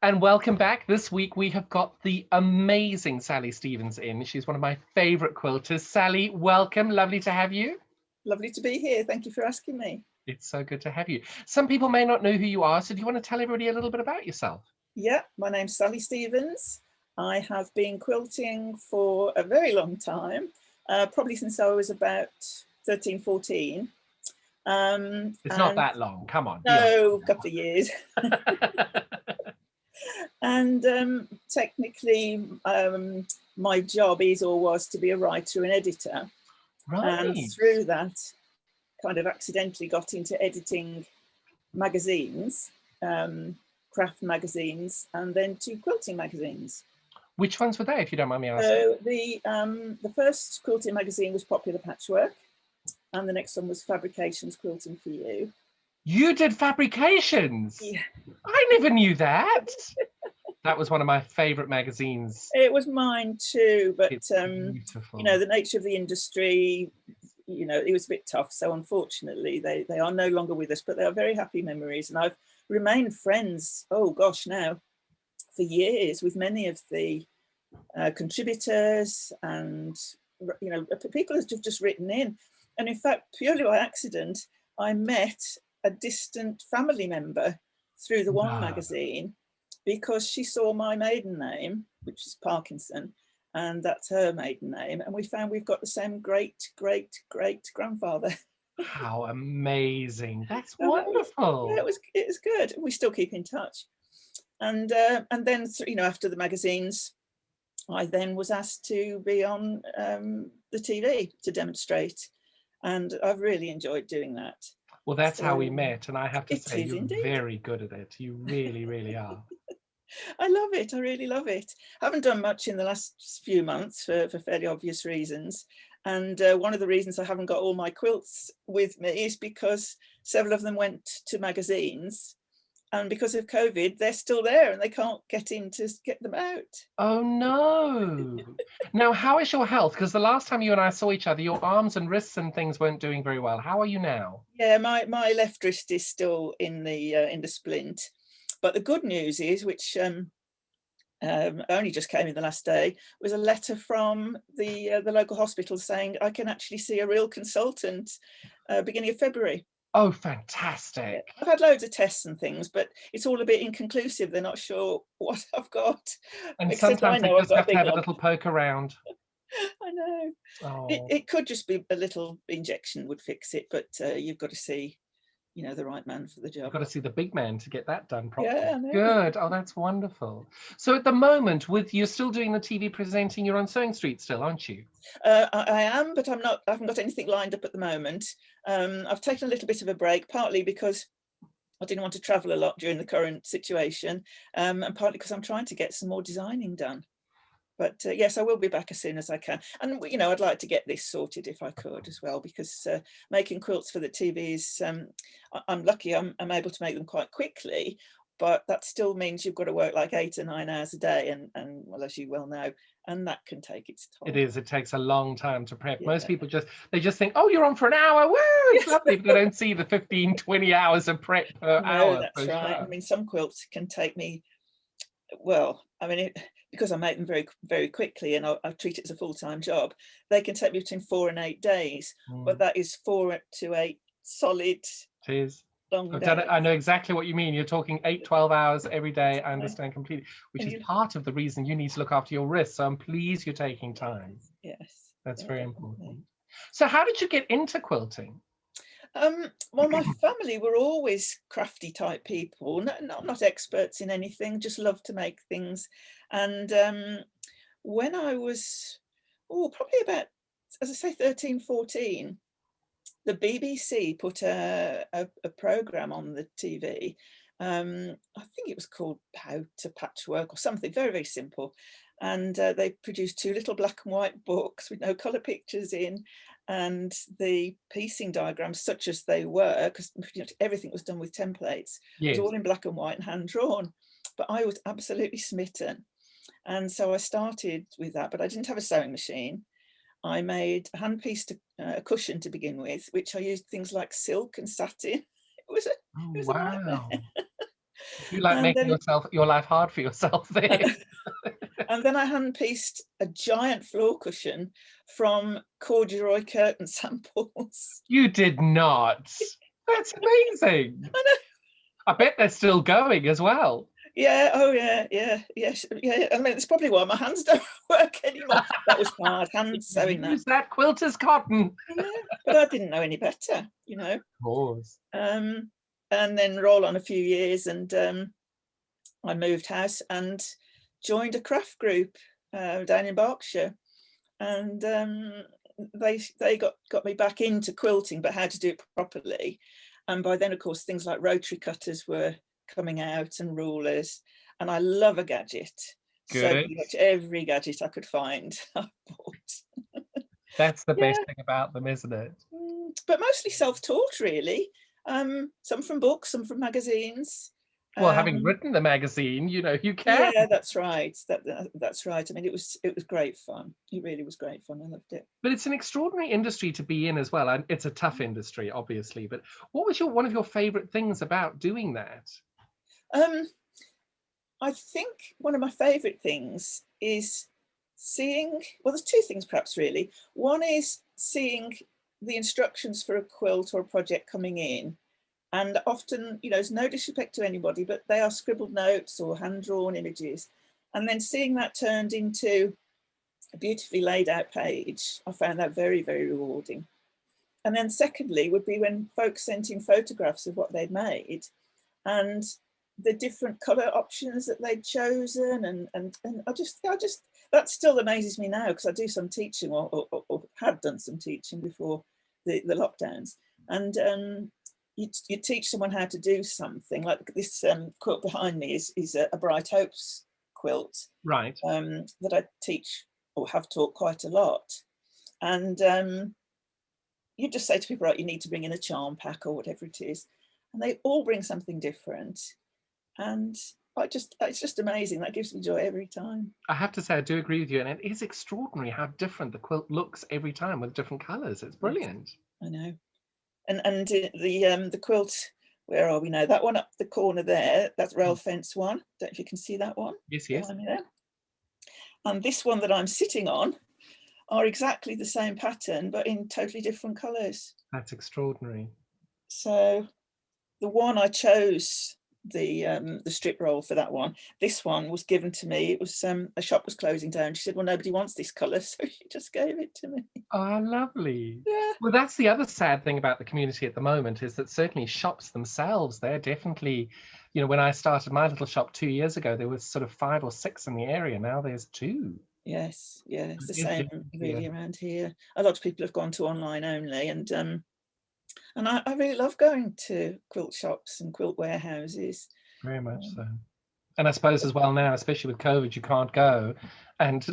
And welcome back. This week we have got the amazing Sally Stevens in. She's one of my favourite quilters. Sally, welcome. Lovely to have you. Lovely to be here. Thank you for asking me. It's so good to have you. Some people may not know who you are, so do you want to tell everybody a little bit about yourself? Yeah, my name's Sally Stevens. I have been quilting for a very long time, probably since I was about 13, 14. It's not that long. Come on. No, a couple of years. And technically, my job is or was to be a writer and editor. Right. And through that, kind of accidentally got into editing magazines, craft magazines, and then 2 quilting magazines. Which ones were they, if you don't mind me asking? So the first quilting magazine was Popular Patchwork, and the next one was Fabrications Quilting for You. You did Fabrications? Yeah. I never knew that. That was one of my favourite magazines. It was mine too, but beautiful. you know, the nature of the industry, you know, it was a bit tough. So unfortunately, they are no longer with us, but they are very happy memories. And I've remained friends, oh gosh, now for years with many of the contributors, and you know, people have just written in. And in fact, purely by accident, I met a distant family member through the one magazine, because she saw my maiden name, which is Parkinson, and that's her maiden name. And we found we've got the same great grandfather. How amazing. That's wonderful. Yeah, it was good. We still keep in touch. And then, you know, after the magazines, I then was asked to be on the TV to demonstrate. And I've really enjoyed doing that. Well, that's how we met. And I have to say, you're indeed very good at it. You really, really are. I love it. I really love it. I haven't done much in the last few months for fairly obvious reasons. And one of the reasons I haven't got all my quilts with me is because several of them went to magazines. And because of COVID, they're still there and they can't get in to get them out. Oh, no. Now, how is your health? Because the last time you and I saw each other, your arms and wrists and things weren't doing very well. How are you now? Yeah, my left wrist is still in the splint. But the good news is, which only just came in the last day, was a letter from the local hospital saying I can actually see a real consultant beginning of February. Oh, fantastic. I've had loads of tests and things, but it's all a bit inconclusive. They're not sure what I've got. And sometimes they just have to have a little poke around. I know. Oh. It could just be a little injection would fix it, but you've got to see, you know, the right man for the job. You've got to see the big man to get that done properly. Yeah, I know. Good. Oh, that's wonderful. So at the moment, you're still doing the TV presenting, you're on Sewing Street still, aren't you? I am, but I haven't got anything lined up at the moment. I've taken a little bit of a break, partly because I didn't want to travel a lot during the current situation, and partly because I'm trying to get some more designing done. But yes, I will be back as soon as I can. And, you know, I'd like to get this sorted if I could as well, because making quilts for the TV is, I'm lucky I'm able to make them quite quickly, but that still means you've got to work like 8 or 9 hours a day. And well, as you well know, and that can take its toll. It is. It takes a long time to prep. Yeah. Most people just think, oh, you're on for an hour. Woo, it's lovely. But they don't see the 15, 20 hours of prep per hour. That's right. I mean, some quilts can take me, well, I mean, because I make them very, very quickly and I treat it as a full-time job, they can take me between 4 and 8 days. But that is 4 to 8 solid. It is. Long days. I know exactly what you mean. You're talking 8, 12 hours every day. I understand completely, which is part of the reason you need to look after your wrists. So I'm pleased you're taking time. Yes. That's very important. So how did you get into quilting? Well, my family were always crafty type people, not experts in anything, just loved to make things. And when I was, probably about, as I say, 13, 14, the BBC put a programme on the TV. I think it was called How to Patchwork or something, very, very simple. And they produced 2 little black and white books with no colour pictures in, and the piecing diagrams, such as they were, because everything was done with templates, was all in black and white and hand drawn. But I was absolutely smitten. And so I started with that, but I didn't have a sewing machine. I made a hand-pieced cushion to begin with, which I used things like silk and satin. It was wow. You like And making then your life hard for yourself there. and then I hand pieced a giant floor cushion from corduroy curtain samples. You did not. That's amazing. I know. I bet they're still going as well. Yeah, oh yeah, yes, yeah. I mean, it's probably why my hands don't work anymore. That was hard, hand sewing that. Use that quilter's cotton. Yeah, but I didn't know any better, you know. Of course. And then roll on a few years, and I moved house and joined a craft group down in Berkshire, and they got me back into quilting, but how to do it properly. And by then, of course, things like rotary cutters were coming out and rulers, and I love a gadget. Good. So pretty much every gadget I could find, I bought. That's the best thing about them, isn't it? But mostly self-taught, really. Some from books, some from magazines. Well, having written the magazine, you know, you can. Yeah, that's right. That's right. I mean, it was great fun. It really was great fun. I loved it. But it's an extraordinary industry to be in as well, and it's a tough industry, obviously. But what was one of your favorite things about doing that? I think one of my favorite things is seeing, well, there's two things perhaps really. One is seeing the instructions for a quilt or a project coming in, and often, you know, it's no disrespect to anybody, but they are scribbled notes or hand-drawn images, and then seeing that turned into a beautifully laid out page. I found that very, very rewarding. And then secondly would be when folks sent in photographs of what they'd made and the different color options that they'd chosen, and I just that still amazes me now, because I do some teaching or had done some teaching before the lockdowns, and you teach someone how to do something like this. Quilt behind me is a Bright Hopes quilt, right? That I teach or have taught quite a lot, and you just say to people, right, you need to bring in a charm pack or whatever it is, and they all bring something different, and it's just amazing. That gives me joy every time. I have to say, I do agree with you, and it is extraordinary how different the quilt looks every time with different colors. It's brilliant. I know. And the quilt, where are we now? That one up the corner there, that's rail fence one. Don't know if you can see that one. Yes, yes. And this one that I'm sitting on are exactly the same pattern, but in totally different colours. That's extraordinary. So the one I chose, the strip roll for that one, this one was given to me. It was a shop was closing down. She said, well, nobody wants this colour, so she just gave it to me. Oh, lovely. Yeah. Well, that's the other sad thing about the community at the moment, is that certainly shops themselves, they're definitely, you know, when I started my little shop 2 years ago, there was sort of 5 or 6 in the area. Now there's 2. Yes, yeah, it's the same really around here. A lot of people have gone to online only, and I really love going to quilt shops and quilt warehouses. Very much so. And I suppose as well now, especially with COVID, you can't go. And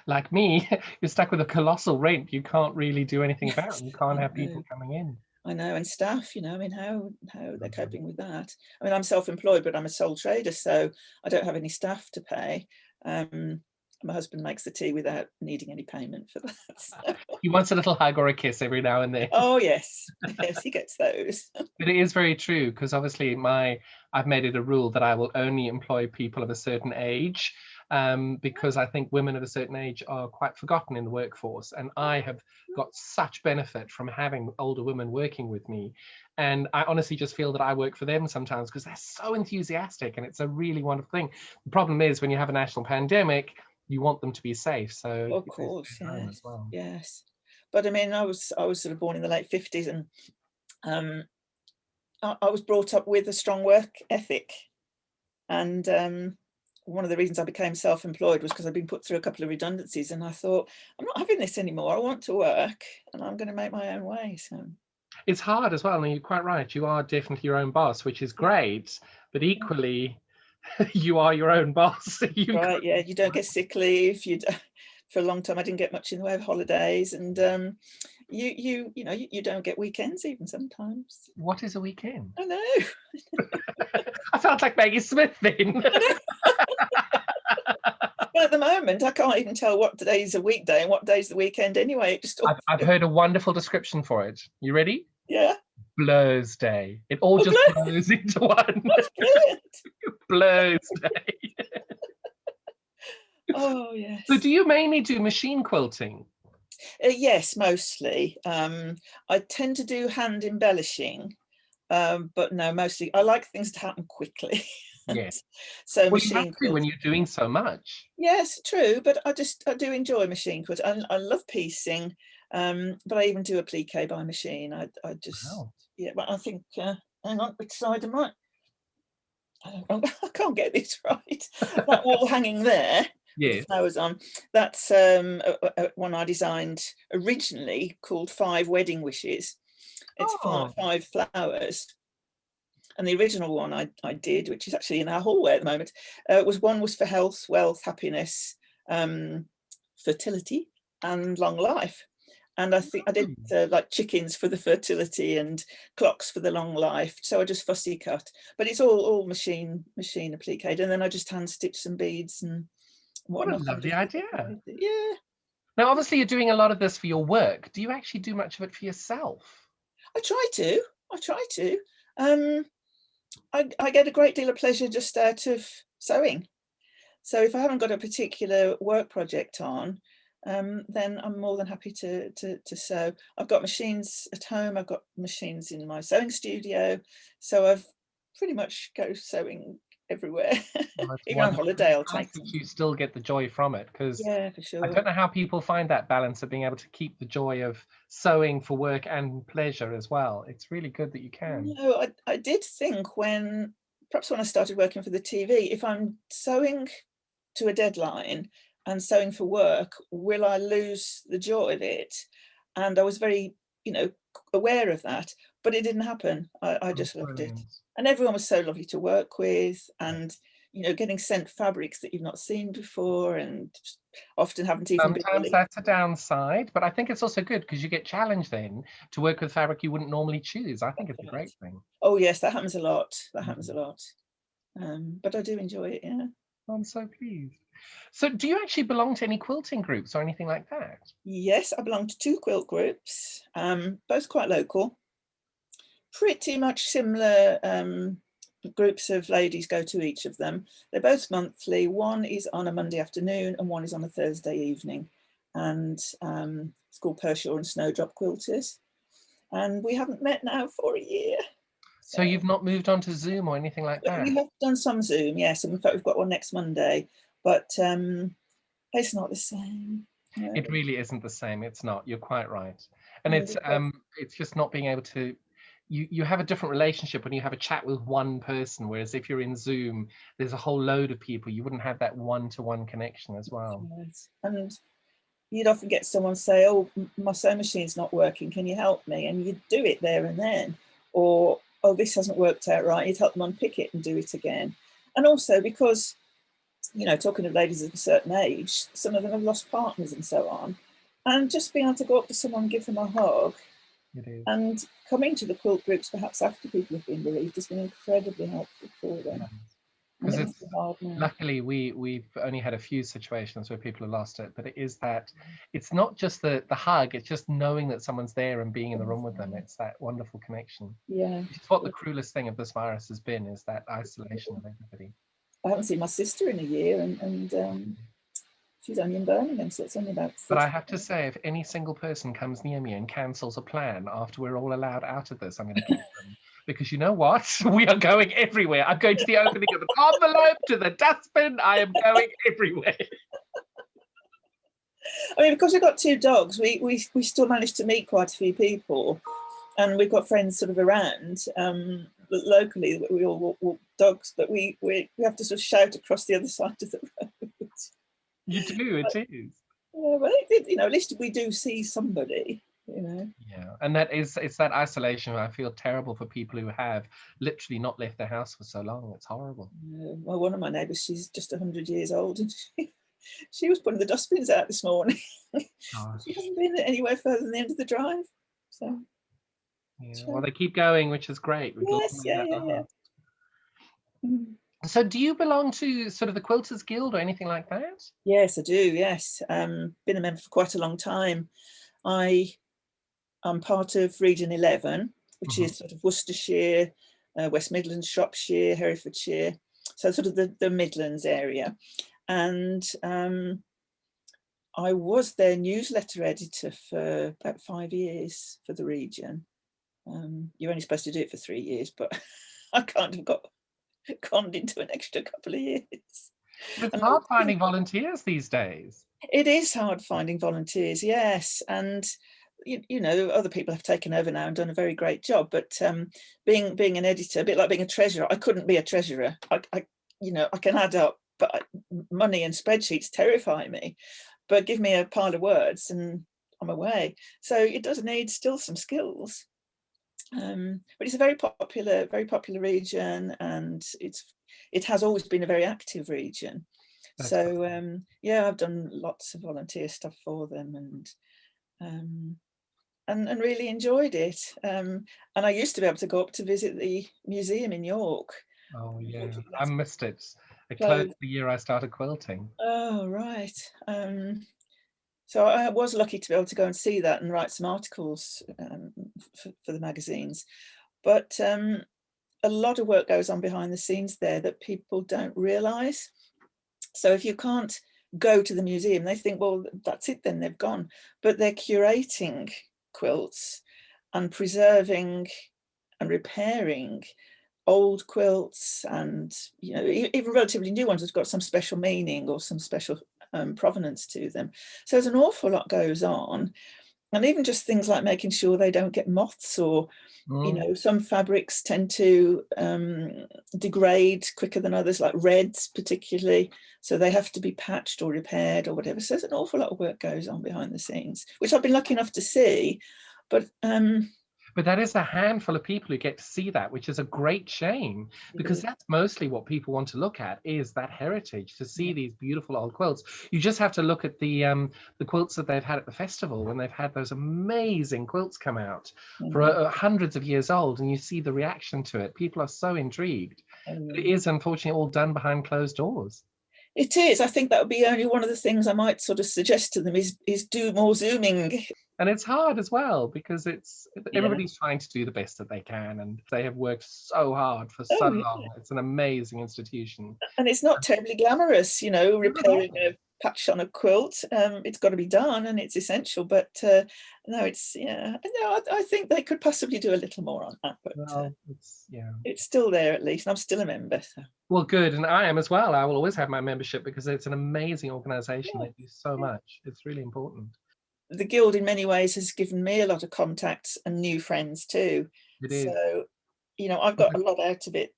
like me, you're stuck with a colossal rent. You can't really do anything about it. You can't have people coming in. I know, and staff, you know, I mean, how they're coping with that. I mean, I'm self-employed, but I'm a sole trader, so I don't have any staff to pay. My husband makes the tea without needing any payment for that. So. He wants a little hug or a kiss every now and then. Oh yes, yes, he gets those. But it is very true, because obviously I've made it a rule that I will only employ people of a certain age, because I think women of a certain age are quite forgotten in the workforce, and I have got such benefit from having older women working with me, and I honestly just feel that I work for them sometimes because they're so enthusiastic, and it's a really wonderful thing. The problem is when you have a national pandemic, you want them to be safe, so of course, yes, as well. Yes. But I mean, I was sort of born in the late 50s, and I was brought up with a strong work ethic, and one of the reasons I became self-employed was because I'd been put through a couple of redundancies, and I thought, I'm not having this anymore. I want to work, and I'm going to make my own way. So it's hard as well, and you're quite right. You are definitely your own boss, which is great, but equally, you are your own boss. Right, yeah, you don't get sick leave. For a long time, I didn't get much in the way of holidays, and you don't get weekends even sometimes. What is a weekend? I know. I felt like Maggie Smith then. Well, at the moment, I can't even tell what day's a weekday and what day's the weekend anyway. It just I've heard a wonderful description for it. You ready? Yeah. Blur's Day. It all Oh, just blurs into one. that's brilliant. Blur's Day. Oh, So yes. do you mainly do machine quilting? Yes, mostly. I tend to do hand embellishing, but no, mostly I like things to happen quickly. Yeah. So Well, you have machine to when quilt. you're doing so much. Yes, true, but I do enjoy machine quilt. I love piecing, but I even do applique by machine. I just, Wow. yeah, but I think hang on, which side am I? I can't get this right. That wall hanging there with the Yes. flowers on, that's one I designed originally called Five Wedding Wishes. It's Oh. five flowers. And the original one I did, which is actually in our hallway at the moment, was for health, wealth, happiness, fertility, and long life. And I think I did like chickens for the fertility and clocks for the long life. So I just fussy cut, but it's all machine applique, and then I just hand stitch some beads and What a whatnot. lovely idea. Yeah, Now, obviously, you're doing a lot of this for your work. Do you actually do much of it for yourself? I try to. I try to. I get a great deal of pleasure just out of sewing. So if I haven't got a particular work project on, then I'm more than happy to sew. I've got machines at home. I've got machines in my sewing studio. So I've pretty much go sewing everywhere. Well, that's Even on wonderful. holiday, I'll It's nice take that some. you still get the joy from it, because Yeah, for I sure. don't know how people find that balance of being able to keep the joy of sewing for work and pleasure as well. It's really good that you can. No, I did think perhaps when I started working for the TV, if I'm sewing to a deadline and sewing for work, will I lose the joy of it? And I was very, aware of that, but it didn't happen. I Oh, just loved it. brilliant. And everyone was so lovely to work with, Yeah. and getting sent fabrics that you've not seen before and often haven't even been Sometimes released. that's a downside, but I think it's also good because you get challenged then to work with fabric you wouldn't normally choose. I think That's it's a right. great thing. Oh yes, that happens a lot. That happens a Mhm. lot. But I do enjoy it, yeah. I'm so pleased. So, do you actually belong to any quilting groups or anything like that? Yes, I belong to two quilt groups, both quite local, pretty much similar. Groups of ladies go to each of them. They're both monthly. One is on a Monday afternoon and one is on a Thursday evening. And it's called Pershaw and Snowdrop Quilters. And we haven't met now for a year. So So you've not moved on to Zoom or anything like we that? have done some Zoom, yes. And in fact, we've got one next Monday, but it's not the same. No, It really isn't the same. It's not. You're quite right. And no, because it's just not being able to you have a different relationship when you have a chat with one person, whereas if you're in Zoom, there's a whole load of people. You wouldn't have that one-to-one connection as well. and you'd often get someone say, "Oh, my sewing machine's not working. Can you help me?" And you'd do it there and then. Or, "Oh, this hasn't worked out right." You'd help them unpick it and do it again. And also because, talking of ladies of a certain age, some of them have lost partners and so on. And just being able to go up to someone, give them a hug, It is. and coming to the quilt groups perhaps after people have been bereaved has been incredibly helpful for them. And Because it must it's be hard now. luckily we've only had a few situations where people have lost it, but it is that it's not just the hug, it's just knowing that someone's there and being in the room with them. It's that wonderful connection. Yeah. Which is what the cruelest thing of this virus has been, is that isolation of everybody. I haven't seen my sister in a year, and she's only in Birmingham, so it's only about But 40 I have to minutes. say, if any single person comes near me and cancels a plan after we're all allowed out of this, I'm going to kill them. Because you know what? We are going everywhere. I'm going to the opening of an envelope, to the dustbin. I am going everywhere. I mean, because we've got two dogs, we still managed to meet quite a few people, and we've got friends sort of around locally that we all walk dogs, but we have to sort of shout across the other side of the road. You do, it is. Yeah, but at least we do see somebody. Yeah, and it's that isolation. I feel terrible for people who have literally not left their house for so long. It's horrible. Well, one of my neighbours, she's just 100 years old, and she was putting the dustbins out this morning. She Gosh. hasn't been anywhere further than the end of the drive. So Yeah. Well, sure. they keep going, which is great. We'd love Yes, them yeah, that yeah, yeah. last. Mm. So, do you belong to sort of the Quilters Guild or anything like that? Yes, I do. Yes, been a member for quite a long time. I'm part of Region 11, which is sort of Worcestershire, West Midlands, Shropshire, Herefordshire, so sort of the Midlands area. And I was their newsletter editor for about 5 years for the region. You're only supposed to do it for 3 years, but I kind of got conned into an extra couple of years. It's hard finding volunteers these days. It is hard finding volunteers, yes. And you know, other people have taken over now and done a very great job. But being an editor, a bit like being a treasurer, I couldn't be a treasurer. I you know, I can add up, but money and spreadsheets terrify me. But give me a pile of words and I'm away. So it does need still some skills. But it's a very popular region, and it has always been a very active region. So yeah, I've done lots of volunteer stuff for them, and really enjoyed it. And I used to be able to go up to visit the museum in York. Oh yeah, I missed it. It Closed. closed the year I started quilting. Oh right. So I was lucky to be able to go and see that and write some articles for the magazines. But a lot of work goes on behind the scenes there that people don't realise. So if you can't go to the museum, they think, well, that's it then, they've gone. But they're curating quilts and preserving and repairing old quilts, and you know, even relatively new ones have got some special meaning or some special provenance to them. So there's an awful lot goes on, and even just things like making sure they don't get moths, or you know, some fabrics tend to degrade quicker than others, like reds particularly, so they have to be patched or repaired or whatever. So there's an awful lot of work goes on behind the scenes, which I've been lucky enough to see. But that is a handful of people who get to see that, which is a great shame, because that's mostly what people want to look at, is that heritage, to see these beautiful old quilts. You just have to look at the quilts that they've had at the festival, when they've had those amazing quilts come out for hundreds of years old, and you see the reaction to it. People are so intrigued. But it is unfortunately all done behind closed doors. It is. I think that would be only one of the things I might sort of suggest to them is do more Zooming. And it's hard as well, because everybody's trying to do the best that they can, and they have worked so hard for so long. It's an amazing institution. And it's not terribly glamorous, you know, repairing a patch on a quilt. It's got to be done and it's essential. But no, it's, yeah, no, I think they could possibly do a little more on that. But it's still there at least, and I'm still a member. So. Well, good, and I am as well. I will always have my membership because it's an amazing organisation. They do so much. It's really important. The Guild in many ways has given me a lot of contacts and new friends too. So, you know, I've got a lot out of it.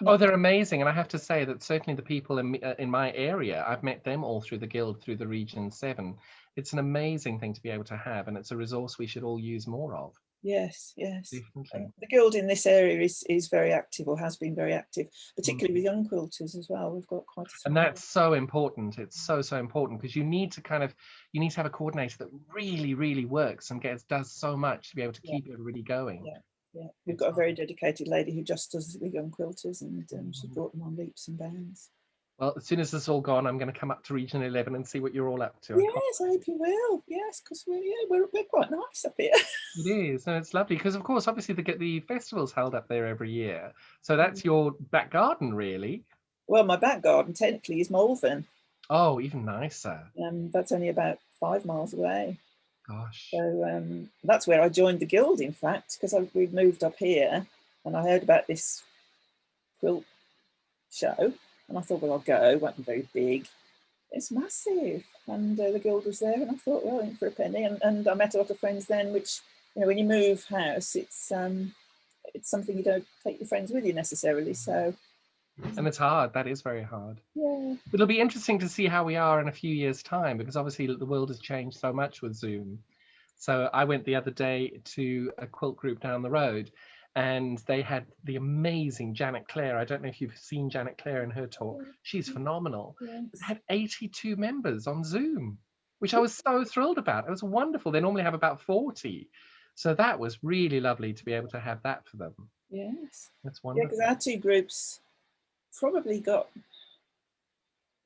Oh, they're amazing. And I have to say that certainly the people in my area, I've met them all through the Guild, through the Region 7. It's an amazing thing to be able to have, and it's a resource we should all use more of. Yes, yes. The Guild in this area is very active, or has been very active, particularly with young quilters as well. We've got quite a... And that's so important. It's so important, because you need to have a coordinator that really, really works and does so much to be able to keep everybody going. Yeah, we've got a very dedicated lady who just does the young quilters, and she's brought them on leaps and bounds. Well, as soon as this is all gone, I'm going to come up to Region 11 and see what you're all up to. Yes, I hope you will. Yes, because we're quite nice up here. It is, and it's lovely because, of course, obviously the festival's held up there every year. So that's your back garden, really. Well, my back garden technically is Malvern. Oh, even nicer. That's only about 5 miles away. Gosh. So that's where I joined the Guild, in fact, because we'd moved up here, and I heard about this quilt show. And I thought, well, I'll go. It won't be very big. It's massive. And the Guild was there, and I thought, well, in for a penny. And I met a lot of friends then, which, you know, when you move house, it's something you don't take your friends with you necessarily. So. And it's hard. That is very hard. Yeah. It'll be interesting to see how we are in a few years' time, because obviously the world has changed so much with Zoom. So I went the other day to a quilt group down the road, and they had the amazing Janet Clare. I don't know if you've seen Janet Clare in her talk. She's phenomenal. Yes. It had 82 members on Zoom, which I was so thrilled about. It was wonderful. They normally have about 40. So that was really lovely to be able to have that for them. Yes. That's wonderful. Yeah, because our two groups probably got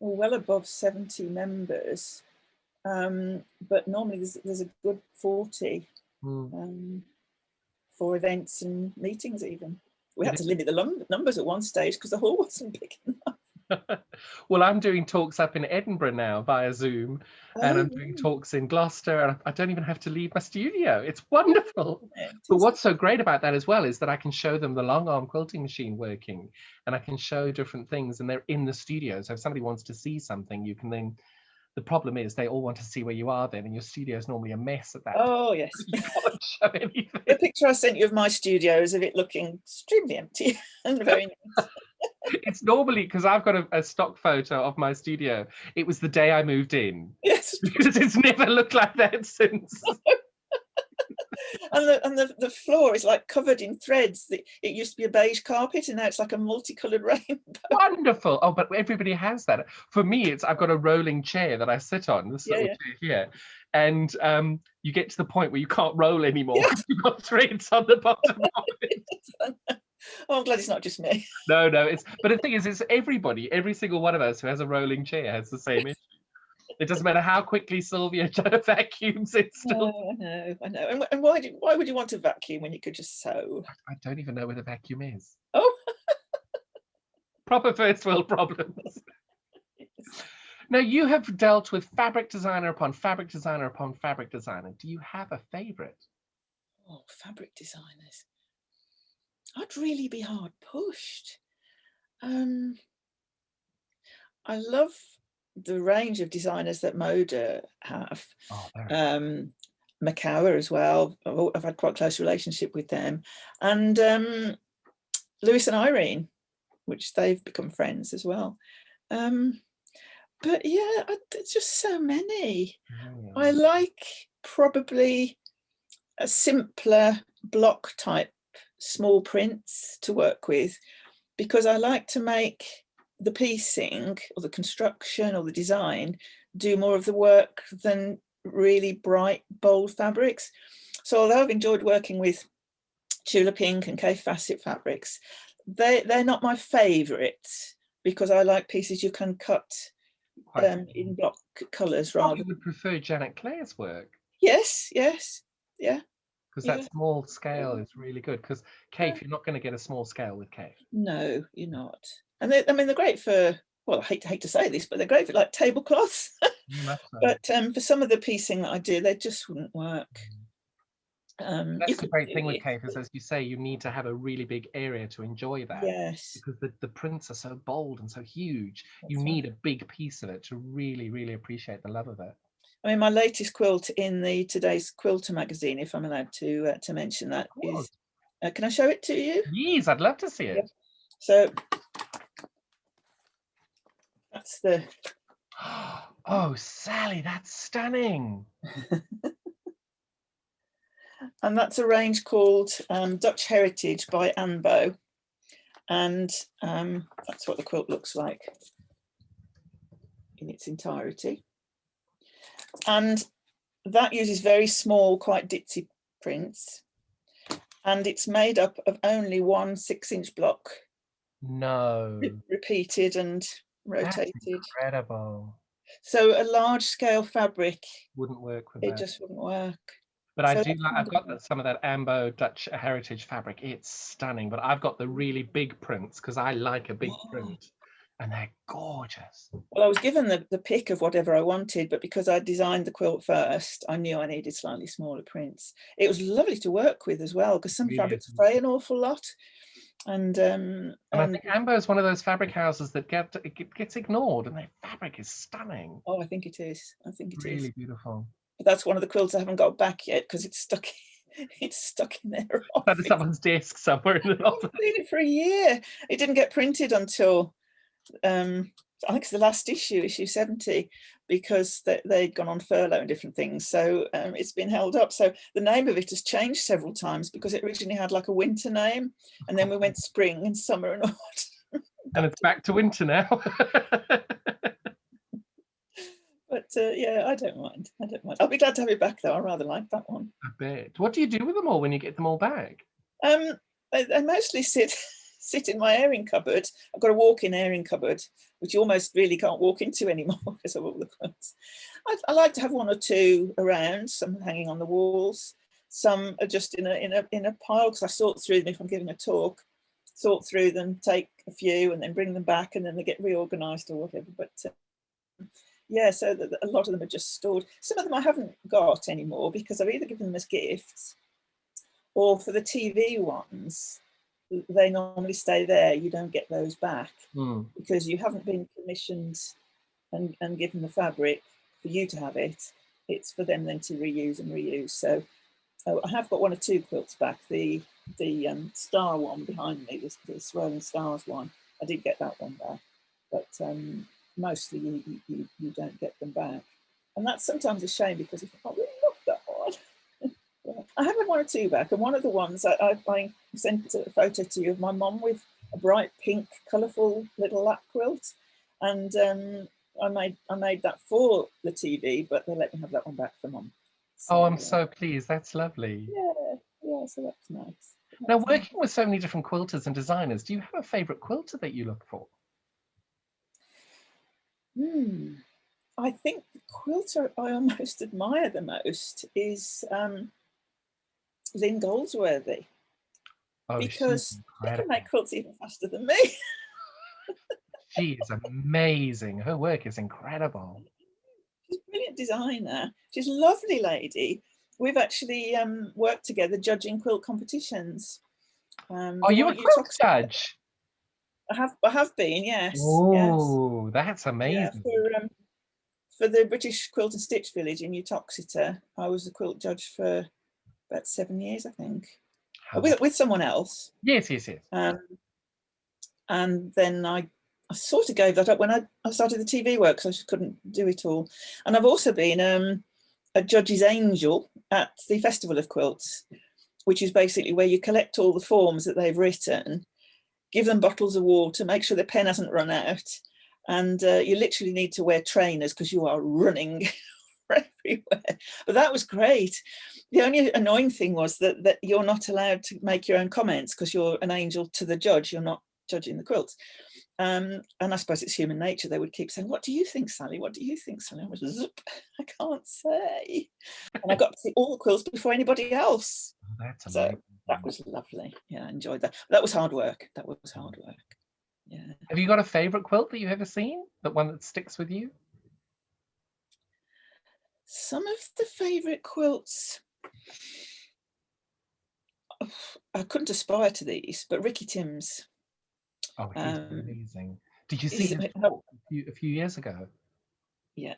well above 70 members. But normally there's a good 40 for events and meetings even. We had It to limit the numbers at one stage because the hall wasn't big enough. Well, I'm doing talks up in Edinburgh now via Zoom, and I'm doing talks in Gloucester, and I don't even have to leave my studio. It's wonderful. But what's so great about that as well is that I can show them the long arm quilting machine working, and I can show different things, and they're in the studio. So if somebody wants to see something, you can then. The problem is they all want to see where you are then, and your studio is normally a mess at that time. Oh, yes. You can't show anything. The picture I sent you of my studio is of it looking extremely empty and very neat. It's normally, because I've got a stock photo of my studio, it was the day I moved in. Yes. Because it's never looked like that since. And the floor is like covered in threads. It used to be a beige carpet and now it's like a multicolored rainbow. Wonderful. Oh, but everybody has that. For me, I've got a rolling chair that I sit on, this little chair here. And you get to the point where you can't roll anymore because you've got threads on the bottom of it. Oh, I'm glad it's not just me. No, but the thing is, it's everybody, every single one of us who has a rolling chair has the same issue. It doesn't matter how quickly Sylvia vacuums, it's still. I know. And why would you want to vacuum when you could just sew? I don't even know where the vacuum is. Oh. Proper first world problems. Now, you have dealt with fabric designer upon fabric designer upon fabric designer. Do you have a favorite? Oh, fabric designers. I'd really be hard pushed. I love the range of designers that Moda have. Macawa as well. I've had quite a close relationship with them. And Lewis and Irene, which they've become friends as well. But yeah, there's just so many. I like probably a simpler block type small prints to work with, because I like to make the piecing or the construction or the design do more of the work than really bright, bold fabrics. So although I've enjoyed working with Tula Pink and Kay Facet fabrics, they're not my favourites, because I like pieces you can cut in block colours rather. You would prefer Janet Clare's work? Yes, yeah. Because that small scale is really good. Because Kate, you're not going to get a small scale with Kate. No, you're not. And they're great for, well, I hate to say this, but they're great for like tablecloths. But for some of the piecing that I do, they just wouldn't work. That's the great thing with Kate, is, as you say, you need to have a really big area to enjoy that. Yes. Because the prints are so bold and so huge. You need a big piece of it to really, really appreciate the love of it. I mean, my latest quilt in the Today's Quilter magazine, if I'm allowed to mention that, is. Can I show it to you? Yes, I'd love to see it. Yeah. So that's the. Oh, Sally, that's stunning. And that's a range called Dutch Heritage by Anbo. And that's what the quilt looks like in its entirety. And that uses very small, quite ditzy prints. And it's made up of only one 6-inch block. No. Repeated and rotated. That's incredible. So a large scale fabric wouldn't work with that. It just wouldn't work. But I do like, I've got some of that Ambo Dutch Heritage fabric. It's stunning, but I've got the really big prints because I like a big print, and they're gorgeous. Well, I was given the pick of whatever I wanted, but because I designed the quilt first, I knew I needed slightly smaller prints. It was lovely to work with as well, because some fabrics fray an awful lot. And I think Ambo is one of those fabric houses that gets ignored, and their fabric is stunning. Oh, I think it is. I think it is really beautiful. But that's one of the quilts I haven't got back yet because it's stuck. It's stuck in there. Under someone's desk somewhere in the office. I've seen it for a year. It didn't get printed until I think it's the last issue 70, because they'd gone on furlough and different things. So it's been held up. So the name of it has changed several times, because it originally had like a winter name, and then we went spring and summer and autumn. And it's back to winter now. But yeah, I don't mind. I'll be glad to have it back, though. I rather like that one. I bet. What do you do with them all when you get them all back? They mostly sit in my airing cupboard. I've got a walk-in airing cupboard, which you almost really can't walk into anymore because of all the quilts. I like to have one or two around, some hanging on the walls. Some are just in a pile because I sort through them if I'm giving a talk, sort through them, take a few and then bring them back, and then they get reorganized or whatever. But yeah, so a lot of them are just stored. Some of them I haven't got anymore because I've either given them as gifts, or for the TV ones, they normally stay there. You don't get those back because you haven't been commissioned and given the fabric for you to have it. It's for them then to reuse and reuse. So I have got one or two quilts back. The star one behind me, the swirling stars one, I did get that one back, but mostly you don't get them back, and that's sometimes a shame because I really love that one. Yeah. I have had one or two back, and one of the ones I sent a photo to you of my mum with a bright pink, colourful little lap quilt, and I made that for the TV, but they let me have that one back for mum. So, oh, I'm so pleased. That's lovely. Yeah, so that's nice. Now, working with so many different quilters and designers, do you have a favourite quilter that you look for? I think the quilter I almost admire the most is Lynn Goldsworthy, because they can make quilts even faster than me. She is amazing. Her work is incredible. She's a brilliant designer. She's a lovely lady. We've actually worked together judging quilt competitions. Are you a quilt judge? I have been, yes. Oh, yes. That's amazing. Yeah, for the British Quilt and Stitch Village in Uttoxeter, I was the quilt judge for about 7 years, I think, with someone else. Yes. And then I sort of gave that up when I started the TV work, because I just couldn't do it all. And I've also been a judge's angel at the Festival of Quilts, which is basically where you collect all the forms that they've written, give them bottles of water, make sure the pen hasn't run out, and you literally need to wear trainers because you are running everywhere. But that was great. The only annoying thing was that you're not allowed to make your own comments because you're an angel to the judge. You're not judging the quilts. And I suppose it's human nature. They would keep saying, "What do you think, Sally? What do you think, Sally?" I was, "Zip, I can't say." And I got to see all the quilts before anybody else. Oh, that's amazing. So that was lovely. Yeah, I enjoyed that. That was hard work. Yeah. Have you got a favourite quilt that you've ever seen? That one that sticks with you? Some of the favourite quilts, I couldn't aspire to these, but Ricky Timms. Oh, he's amazing. Did you see him a few years ago? Yeah,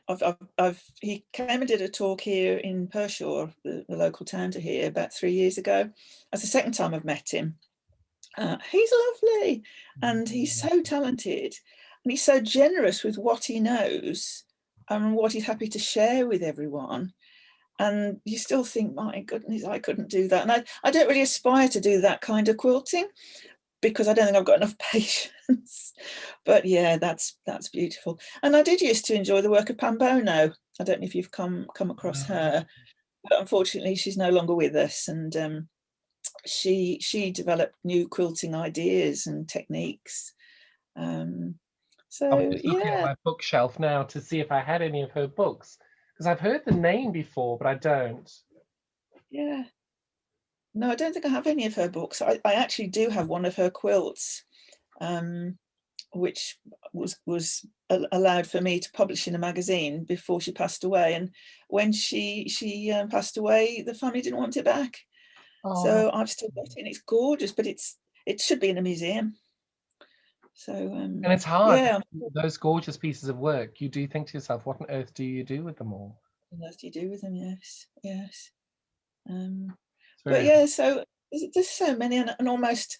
he came and did a talk here in Pershore, the local town to here, about 3 years ago. That's the second time I've met him. He's lovely, and he's so talented, and he's so generous with what he knows and what he's happy to share with everyone. And you still think, my goodness, I couldn't do that. And I don't really aspire to do that kind of quilting because I don't think I've got enough patience. But yeah, that's beautiful. And I did used to enjoy the work of Pam Bono. I don't know if you've come across her, but unfortunately she's no longer with us. And she developed new quilting ideas and techniques. So I was just looking at my bookshelf now to see if I had any of her books, because I've heard the name before, but I don't. Yeah. No, I don't think I have any of her books. I actually do have one of her quilts, which was allowed for me to publish in a magazine before she passed away. And when she passed away, the family didn't want it back. Oh. So I've still got it, and it's gorgeous, but it should be in a museum. So and it's hard. Yeah, those gorgeous pieces of work. You do think to yourself, what on earth do you do with them all? What on earth do you do with them? Yes. But yeah, so there's so many, and almost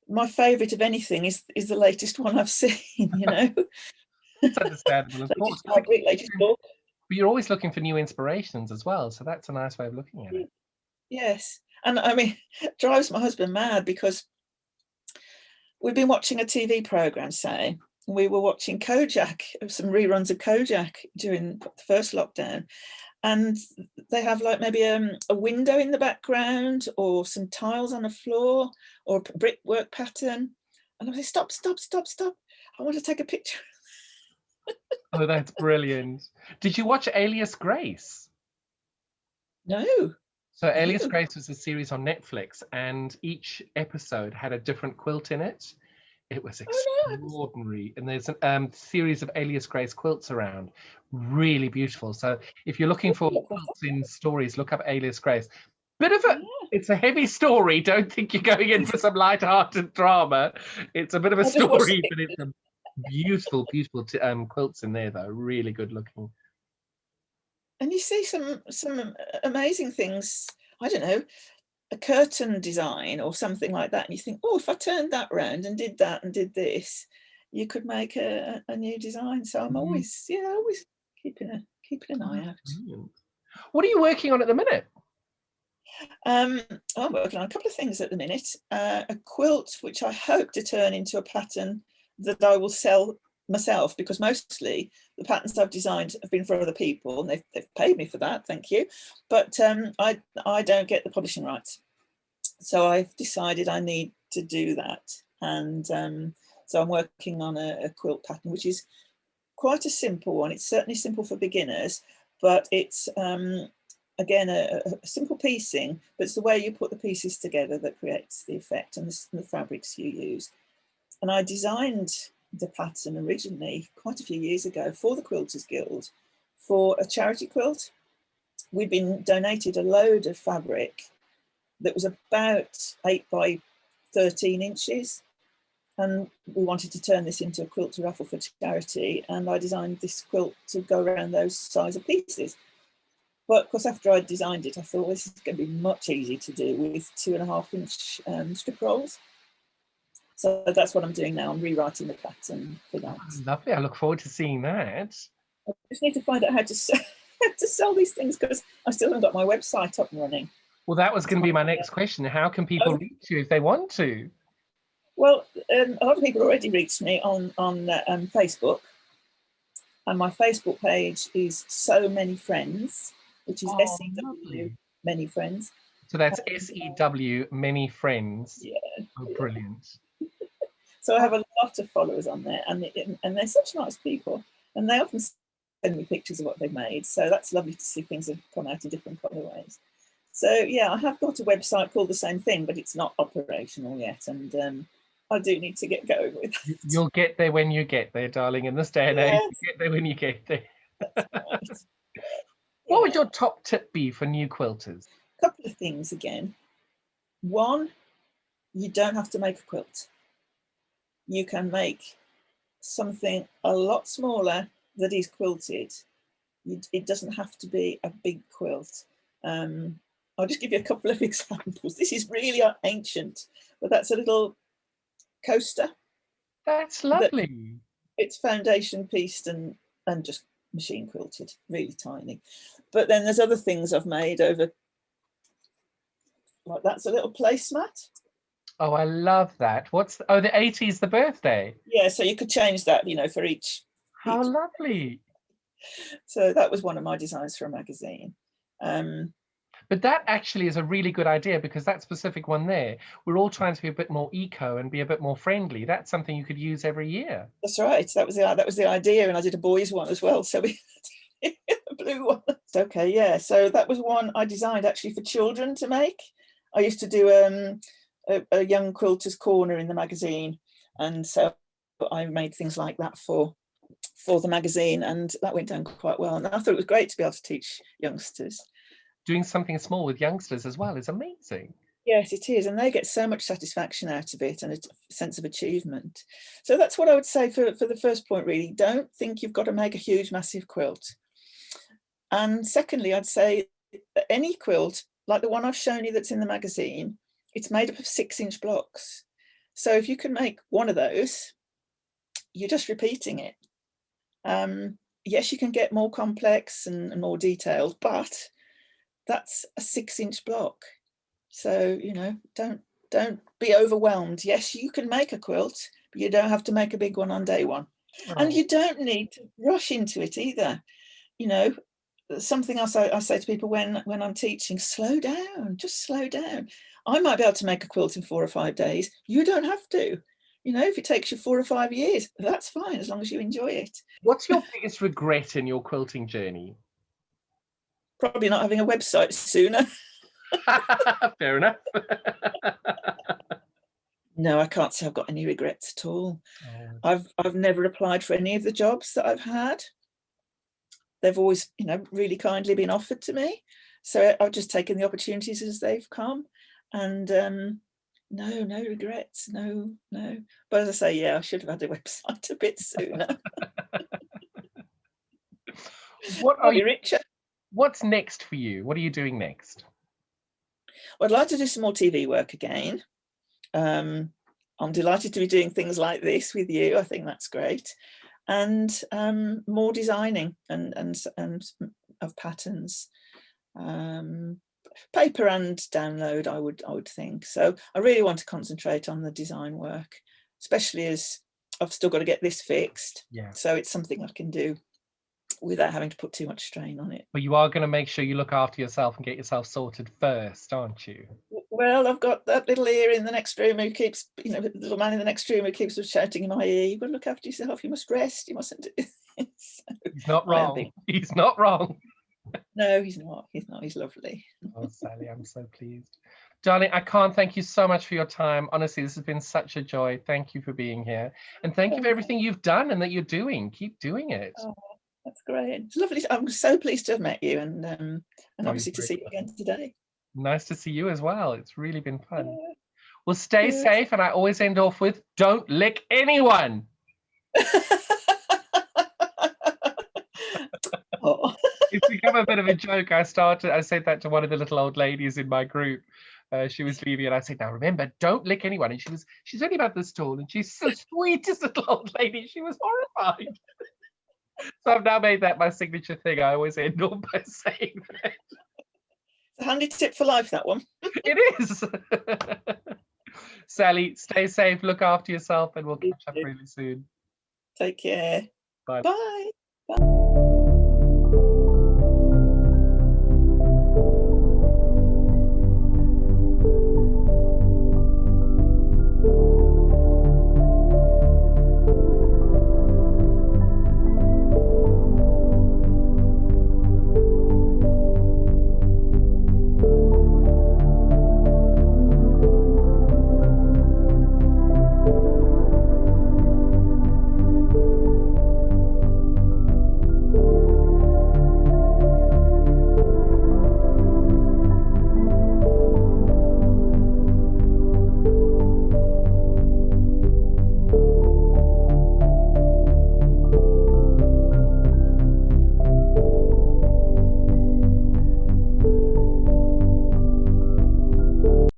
my favourite of anything is the latest one I've seen. You know, it's understandable, of course. Latest book. But you're always looking for new inspirations as well, so that's a nice way of looking at it. Yes, and I mean, it drives my husband mad because we've been watching a TV programme, say, and we were watching Kojak, some reruns of Kojak during the first lockdown, and they have like maybe a window in the background or some tiles on the floor or a brickwork pattern, and I say, stop, I want to take a picture. Oh, that's brilliant. Did you watch Alias Grace? No. So Alias Oh, Grace was a series on Netflix, and each episode had a different quilt in it. It was oh extraordinary. And there's a series of Alias Grace quilts around, really beautiful. So if you're looking no. for Look that up. quilts in stories, look up Alias Grace. Bit of a, Yeah. it's a heavy story. Don't think you're going in for some light-hearted drama. It's a bit of a I just watched the story, but it's pictures. a beautiful, beautiful quilts in there, though. Really good looking. And you see some amazing things. I don't know, a curtain design or something like that, and you think, oh, if I turned that round and did that and did this, you could make a new design. So I'm Mm. always, yeah, always keeping an Oh, eye that's out. brilliant. What are you working on at the minute? I'm working on a couple of things at the minute. A quilt which I hope to turn into a pattern that I will sell myself, because mostly the patterns I've designed have been for other people, and they've paid me for that, thank you. But I don't get the publishing rights, so I've decided I need to do that. And so I'm working on a quilt pattern which is quite a simple one. It's certainly simple for beginners, but it's again a simple piecing, but it's the way you put the pieces together that creates the effect, and the fabrics you use. And I designed the pattern originally quite a few years ago for the Quilters Guild for a charity quilt. We'd been donated a load of fabric that was about 8 by 13 inches, and we wanted to turn this into a quilt to raffle for charity, and I designed this quilt to go around those size of pieces. But of course, after I designed it, I thought, well, this is going to be much easier to do with 2.5-inch strip rolls. So that's what I'm doing now. I'm rewriting the pattern for that. Oh, lovely. I look forward to seeing that. I just need to find out how to sell these things, because I still haven't got my website up and running. Well, that was going to be my next question. How can people reach you if they want to? Well, a lot of people already reached me on Facebook, and my Facebook page is So Many Friends, which is SEW Many Friends. So that's SEW Many Friends. Yeah. Oh, brilliant. So I have a lot of followers on there, and they're such nice people, and they often send me pictures of what they've made. So that's lovely to see things have come out in different colorways. So yeah, I have got a website called the same thing, but it's not operational yet, and I do need to get going with that. You'll get there when you get there, darling. In this day and age, you get there when you get there. That's right. What would your top tip be for new quilters? A couple of things again. One, you don't have to make a quilt. You can make something a lot smaller that is quilted. It doesn't have to be a big quilt. I'll just give you a couple of examples. This is really ancient, but that's a little coaster. That's lovely. It's foundation pieced and just machine quilted, really tiny. But then there's other things I've made over, like that's a little placemat. Oh, I love that. What's the 80's the birthday? Yeah, so you could change that, for each. How lovely. So that was one of my designs for a magazine. But that actually is a really good idea, because that specific one there, we're all trying to be a bit more eco and be a bit more friendly. That's something you could use every year. That's right. That was the idea, and I did a boys one as well. So we a blue one. Okay, yeah. So that was one I designed actually for children to make. I used to do a young quilter's corner in the magazine, and so I made things like that for the magazine, and that went down quite well. And I thought it was great to be able to teach youngsters. Doing something small with youngsters as well is amazing. Yes, it is, and they get so much satisfaction out of it and a sense of achievement. So that's what I would say for the first point, really. Don't think you've got to make a huge, massive quilt. And secondly, I'd say that any quilt, like the one I've shown you that's in the magazine, it's made up of 6-inch blocks. So if you can make one of those, you're just repeating it. Yes, you can get more complex and more detailed, but that's a 6-inch block. So, don't be overwhelmed. Yes, you can make a quilt, but you don't have to make a big one on day one. Oh. And you don't need to rush into it either. Something else I say to people when I'm teaching, slow down, just slow down. I might be able to make a quilt in 4 or 5 days. You don't have to. If it takes you 4 or 5 years, that's fine, as long as you enjoy it. What's your biggest regret in your quilting journey? Probably not having a website sooner. Fair enough. No, I can't say I've got any regrets at all. Oh. I've never applied for any of the jobs that I've had. They've always, really kindly been offered to me. So I've just taken the opportunities as they've come. And no regrets, no. But as I say, yeah, I should have had a website a bit sooner. What's next for you? What are you doing next? Well, I'd like to do some more TV work again. I'm delighted to be doing things like this with you. I think that's great. And more designing and of patterns, paper and download, I would think. So I really want to concentrate on the design work, especially as I've still got to get this fixed. Yeah. So it's something I can do without having to put too much strain on it. But you are going to make sure you look after yourself and get yourself sorted first, aren't you? Well, I've got that little ear in the next room who keeps, the little man in the next room who keeps shouting in my ear, "You've got to look after yourself, you must rest, you mustn't do." So, he's not wrong. He's not wrong. No, he's not. He's lovely. Oh, Sally, I'm so pleased. Darling, I can't thank you so much for your time. Honestly, this has been such a joy. Thank you for being here. And thank you for everything you've done and that you're doing. Keep doing it. Oh, that's great. It's lovely. I'm so pleased to have met you and obviously to see you again today. Nice to see you as well. It's really been fun. Well, stay safe. And I always end off with, don't lick anyone. Oh. It's become a bit of a joke. I said that to one of the little old ladies in my group. She was leaving and I said, now remember, don't lick anyone. And she's only about this tall and she's so sweetest little old lady. She was horrified. So I've now made that my signature thing. I always end on by saying that. It's a handy tip for life, that one. It is. Sally, stay safe, look after yourself, and we'll catch up really soon. Take care. Bye. Bye. Bye.